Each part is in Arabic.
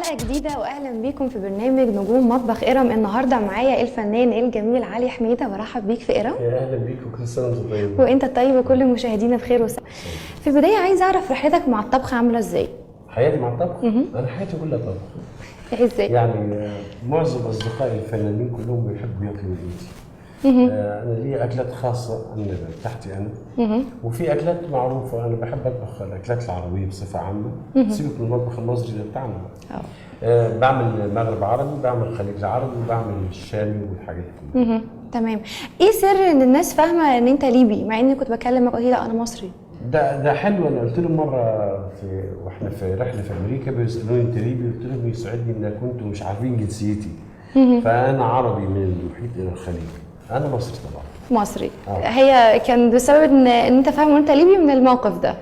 حلقة جديدة واهلا بيكم في برنامج نجوم مطبخ إرم. النهارده معايا الفنان الجميل علي حميدة. برحب بيك في إرم. يا اهلا بيك وكل سنه وانت طيب. وانت طيب وكل مشاهدينا بخير وسلام. في البداية عايزة اعرف رحلتك مع الطبخ عاملة ازاي؟ حياتي مع الطبخ؟ انا حياتي كلها طبخ. ازاي؟ يعني معظم اصدقائي الفنانين كلهم بيحبوا ياكلوا من ايدي. انا لي اكلات خاصه انا بتاعتي انا. وفي اكلات معروفه انا بحب اطبخ الاكلات العربيه بصفه عامه. سيبك من المطبخ المصري ده بتاعنا. بعمل مغرب عربي، بعمل خليج عربي، وبعمل الشامي والحاجات دي. تمام. ايه سر ان الناس فاهمه ان انت ليبي مع اني كنت بكلمك قلت لي لا انا مصري؟ ده حلو. انا قلت لهم مره واحنا في رحله في امريكا بيسالوني انت ليبي؟ قلت لهم يسعدني انكم كنتوا مش عارفين جنسيتي. فانا عربي من المحيط الى الخليج. انا مصري طبعا. مصري. هي كان بسبب ان انت فاهم ان انت ليبي من الموقف ده؟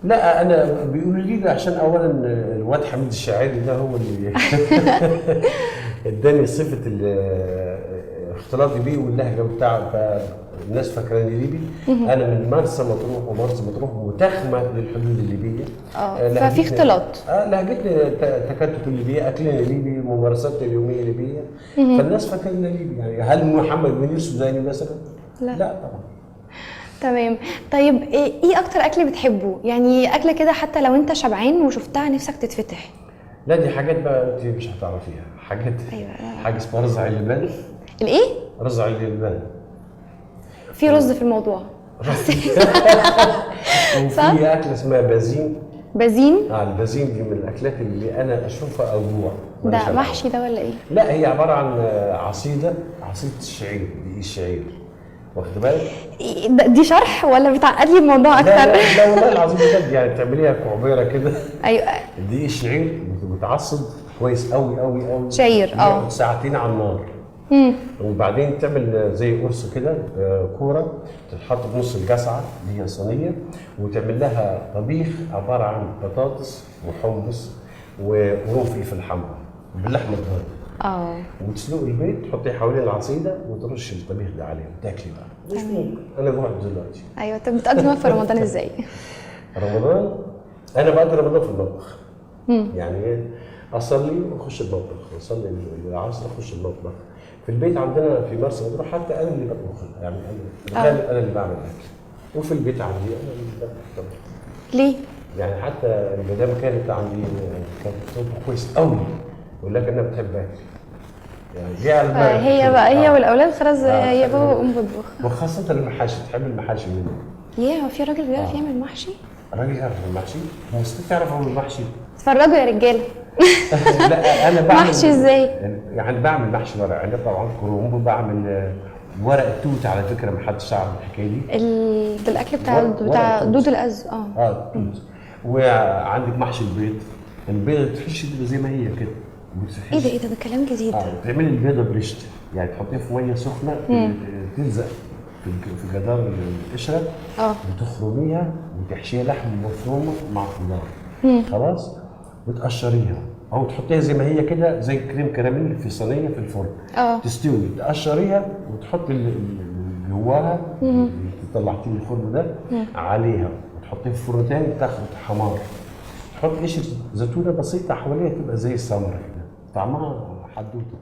لا انا بيقولوا لي عشان اولا الواد حميد الشاعري ده هو اللي اداني صفه اختلاطي بيه واللهجه بتاعه، فالناس فاكراني ليبي. انا من مرسى مطروح، ومرسى مطروح متاخمه للحدود الليبيه. ففي اختلاط. لهجتنا تكاتك ليبيه، اكلنا ليبي، ممارساتنا اليوميه ليبيه. فالناس فاكرنا ليبي. يعني هل محمد منير سوداني مثلا؟ لا طبعا. تمام. طيب ايه اكتر اكل بتحبه؟ يعني اكله كده حتى لو انت شبعان وشفتها نفسك تتفتح. لا دي حاجات بقى انت مش هتعرفيها. حاجات حاجه اسمها رز على اللبان. الايه؟ رز على اللبان. في رز في الموضوع. وفي اكله اسمها بازين. بازين؟ البازين دي من الاكلات اللي انا اشوفها اجوع. ده محشي ده ولا ايه؟ لا هي عباره عن عصيده الشعير، دي الشعير. واخد بالك؟ دي شرح ولا بتعقد لي الموضوع اكتر؟ لا والله العظيم بجد. يعني تعمليها كعبيره كده. ايوه. دي الشعير بتعصد كويس قوي قوي قوي. شعير ساعتين على النار. وبعدين تعمل زي قرص كده، كوره تتحط في نص الجسعه اللي هي صينيه، وتعمل لها طبيخ عباره عن بطاطس وحمص وقرنفل في الحمراء باللحمه الضاني. وتسلق البيض، تحطيه حوالين العصيده وترش الطبيخ ده عليه وتاكلي بقى. مش ممكن. انا جوعت دلوقتي. ايوه. طب بتقضي يومك في رمضان ازاي؟ رمضان انا بقضي رمضان في المطبخ. يعني اصلي واخش المطبخ، اصلي العصر اخش المطبخ. في البيت عندنا في مرسى مطروح حتى انا اللي بطبخ. يعني انا اللي بعمل اكل. وفي البيت عندي انا اللي بطبخ. ليه؟ يعني حتى المدام كانت عندي كانت بتطبخ كويس قوي، ولكن انا بتحب اكل. يعني دي على بالك. هي بقى هي والاولاد خلاص هي بابا وام بتطبخ. وخاصه المحاشي، تحب المحاشي مني. هو في راجل بيعرف يعمل محشي؟ راجل يعرف المحشي؟ هو الست تعرف تعمل المحشي؟ اتفرجوا يا رجاله. لا انا بعمل محشي ازاي؟ يعني بعمل محشي ورق عنب طبعا، كرنب، بعمل ورق التوت على فكره ما حدش يعرف الحكايه دي. ده الاكل بتاع دود الأز. التوت. وعندك محشي البيض. البيضه تحشي زي ما هي كده. ايه ده كلام جديد. تعملي البيضه بريشت، يعني تحطيها في ميه سخنه تلزق في جدار القشره. وتخرميها وتحشيها لحم مفرومه مع خضار. خلاص. وتقشريها او تحطيها زي ما هي كده زي كريم كراميل في صينيه في الفرن. تستوي، تقشريها وتحطي اللي جواها اللي طلعتيه من الفرن ده عليها، وتحطيه في الفرن تاني تاخد حمار. تحط قشره زيتونه بسيطه حواليها تبقى زي السمره كده، طعمها حدوته.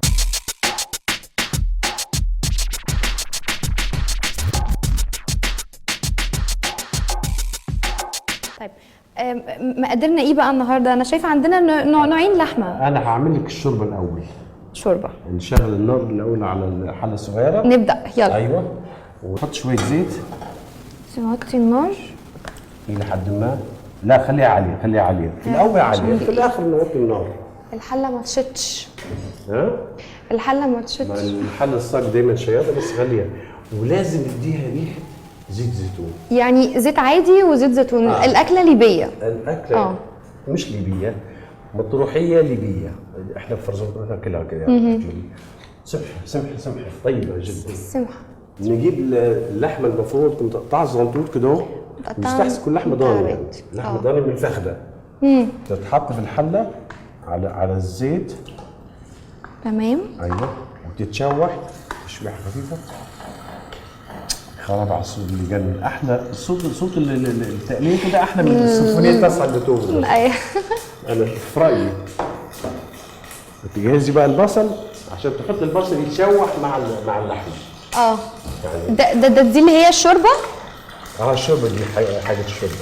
طيب مقاديرنا ايه بقى النهارده؟ انا شايفه عندنا نوعين لحمه. انا هعمل لك الشوربه الاول. شوربه. نشغل النار الاول على الحله الصغيره. نبدا يلا. ايوه. ونحط شويه زيت. نوطي النار الى حد ما. لا خليها عاليه، خليها عاليه في الاول، عاليه في الاخر نوطي النار. الحله ما تشتش. الحله ما تشتش. الحله الصاج دايما شياطه، بس خليها. ولازم نديها ريحه زيت زيتون. يعني زيت عادي وزيت زيتون. الاكله ليبيه. الاكله مش ليبيه، مطروحيه ليبيه. احنا في فرزون ناكلها كده يعني. سمحه طيبه جدا. سمحه. نجيب اللحمه المفرومه متقطعه صغنطوط كده اهو. مستحسن كل لحمه ضاني يعني. لحمه ضاني من الفخده. تتحط في الحله على الزيت. تمام. ايوه. وتتشوح تشويحه خفيفه. خراب على الصوت اللي جنن. احلى صوت التقليه كده احلى من السيمفونيه التاسعه اللي توه. ايوه. انا في رايي. تجهزي بقى البصل عشان تحط البصل يتشوح مع اللحم. يعني دي اللي هي الشوربه. الشوربه دي حاجه الشوربه.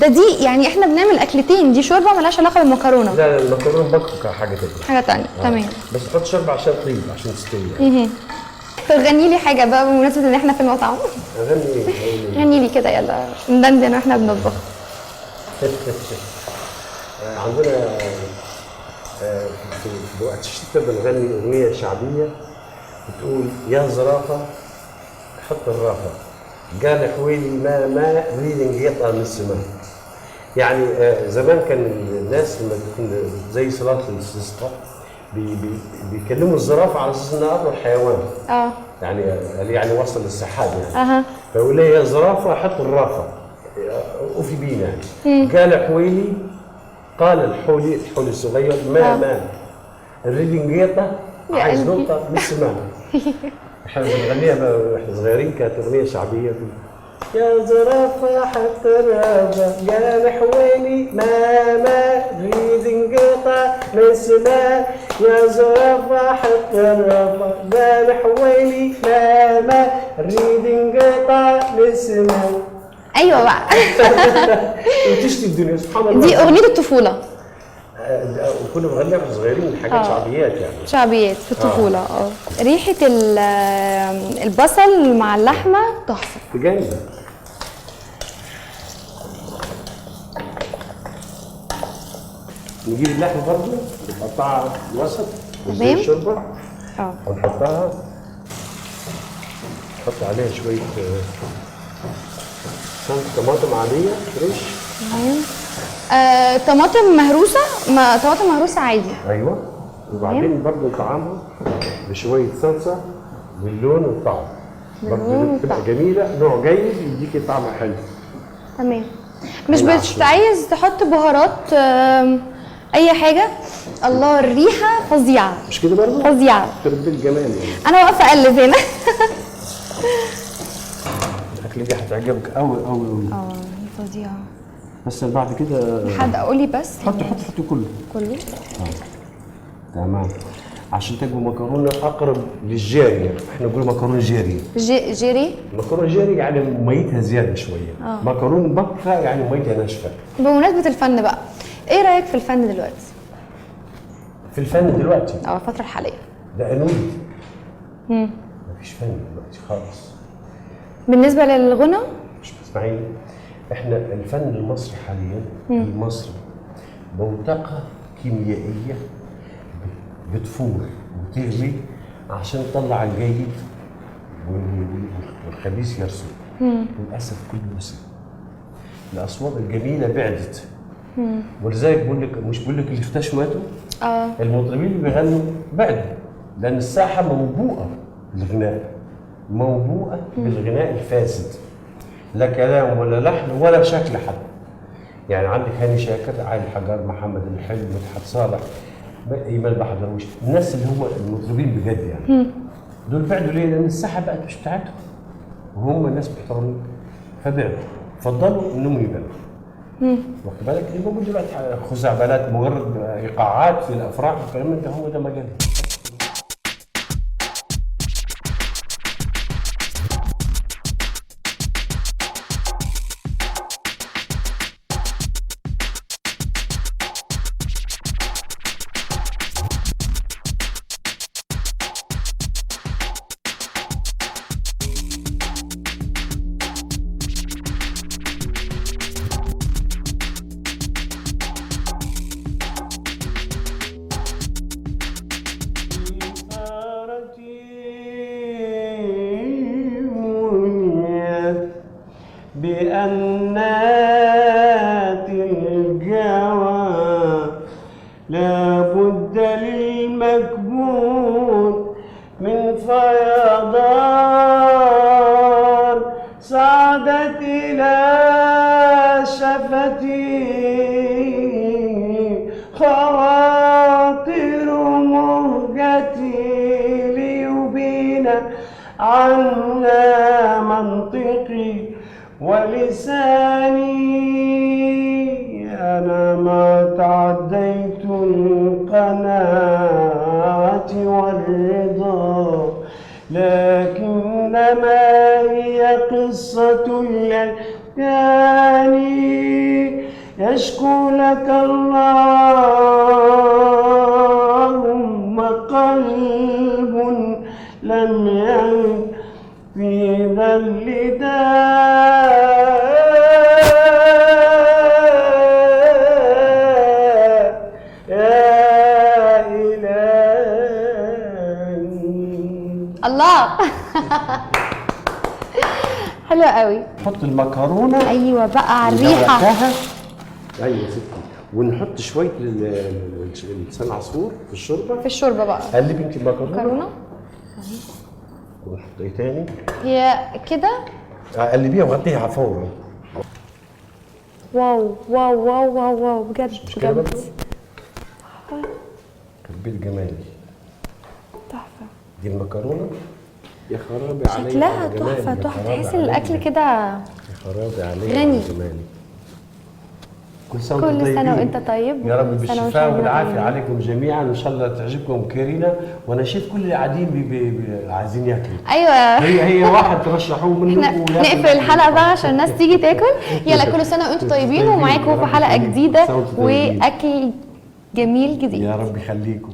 دي يعني احنا بنعمل اكلتين، دي شوربه مالهاش علاقه بالمكرونه. لا المكرونه بكفك حاجه تانية. حاجه تانية. تمام. بس تحط شوربه عشان طيب عشان تستوي. غني لي حاجه بقى بمناسبه ان احنا في المطعم. غني لي كده، يلا ندندن واحنا بنطبخ. عندنا في وقت الشتاء بنغني اغنيه شعبيه بتقول يا زرافه حط الرافه قال حويلي ما اريد انقطع من السماء. يعني زمان كان الناس لما تكون زي صلاه الاستسقاء بيكلموا الزرافه على اساس انها اطول حيوان. يعني وصل للسحاب يعني. فيقول لي يا زرافه حط الرافه وفي بينا يعني. قال حويلي قال الحولي الصغير ما نريد نقطع عايز نقطه من السماء. احنا بنغنيها واحنا صغيرين، كانت اغنيه شعبيه. يا زرافه حط الرافه قال حويلي ما نريد نقطع من السماء. يا زرافه حط الرافه قال حويلي ما نريد نقطع من السماء. ايوه بقى. وتشتي الدنيا سبحان الله. دي اغنيه الطفوله. وكنا بنغنيها واحنا صغيرين، حاجات شعبيات يعني. شعبيات في الطفوله. ريحه البصل مع اللحمه تحفه. جامده. نجيب اللحمه برضه نقطعها الوسط زي الشوربه. ونحطها نحط عليها شويه طماطم عاديه فريش. طماطم مهروسه، طماطم مهروسه عادي. ايوه. وبعدين برضه نطعمها بشويه صلصه باللون والطعم. برضه بتبقى جميله، نوع جيد يديكي طعم حلو. تمام. مش عايز تحط بهارات اي حاجه؟ الله الريحه فظيعه. مش كده برضه؟ فظيعه. تربي الجمال يعني. انا واقفه اقلب هنا. الاكله دي هتعجبك قوي قوي قوي. فظيعه. بس بعد كده حد قولي بس. حطي كله. تمام. عشان تجيبوا مكرونه اقرب للجاريه، احنا نقول مكرونه جاريه. جيري؟ مكرونه جاريه يعني ميتها زياده شويه. مكرونه بكه يعني ميتها ناشفه. بمناسبه الفن بقى، ايه رايك في الفن دلوقتي؟ في الفن دلوقتي؟ الفتره الحاليه. ده انود. مفيش فن دلوقتي خالص. بالنسبه للغنى؟ مش بتسمعيني؟ احنا الفن المصري حاليا المصري بوتقه كيميائيه بتفور وتغلي عشان تطلع الجيد والخبيث يرسل. للاسف كله وصل. الاصوات الجميله بعدت. ولذلك بقول لك اللي اختشوا ماتوا. المطربين اللي بيغنوا بعدوا، لان الساحه موبوءه بالغناء، موبوءه بالغناء الفاسد، لا كلام ولا لحن ولا شكل حتى. يعني عندك هاني شاكر، علي الحجار، محمد الحلو، مدحت صالح، ايمن بحدروش، الناس اللي هم المطربين بجد يعني. دول بعدوا ليه؟ لان الساحه بقت مش بتاعتهم وهم الناس محترمين فبعدوا، فضلوا انهم يبانوا. واخد بالك؟ اللي موجود دلوقتي خزعبلات، مجرد ايقاعات في الافراح والكلام ده، هو ده مجالهم. بأنات الجوى لابد للمكبون من فيضان صعدت إلى شفتي خواطر مهجتي ليبين عنا منطقي ولساني. أنا ما تعديت القناعة والرضا، لكنما هي قصة الأشجان يشكو لك اللهم قلب لم يعد في ذا النداء يا إلهي. الله حلو قوي. نحط المكرونه ايوه بقى على الريحه. ونوقعها. ايوه يا ستي، ونحط شويه لسان عصفور في الشوربه. في الشوربه بقى قلبي انت المكرونه. مكرونه ونحط ايه تاني؟ هي كده. قلبيها وغطيها على فورا. واو واو واو واو واو بجد بجد كبير جمالي. تحفه. دي المكرونه. يا خرابي عليا شكلها تحفه تحفه، تحس ان الاكل كده يا خرابي عليا غني. جمالي. كل سنه وانت طيب. يا رب كل سنة بالشفاء وانتم والعافيه طيبين. عليكم جميعا، وان شاء الله تعجبكم كرينا. وانا شايف كل اللي قاعدين عايزين ياكلوا. ايوه هي واحد ترشحوه منكم احنا نقفل الحلقه بقى عشان الناس تيجي تاكل. يلا كل سنه وانتم طيبين، ومعاكم في حلقه جديده واكل جميل جديد. يا رب يخليكم.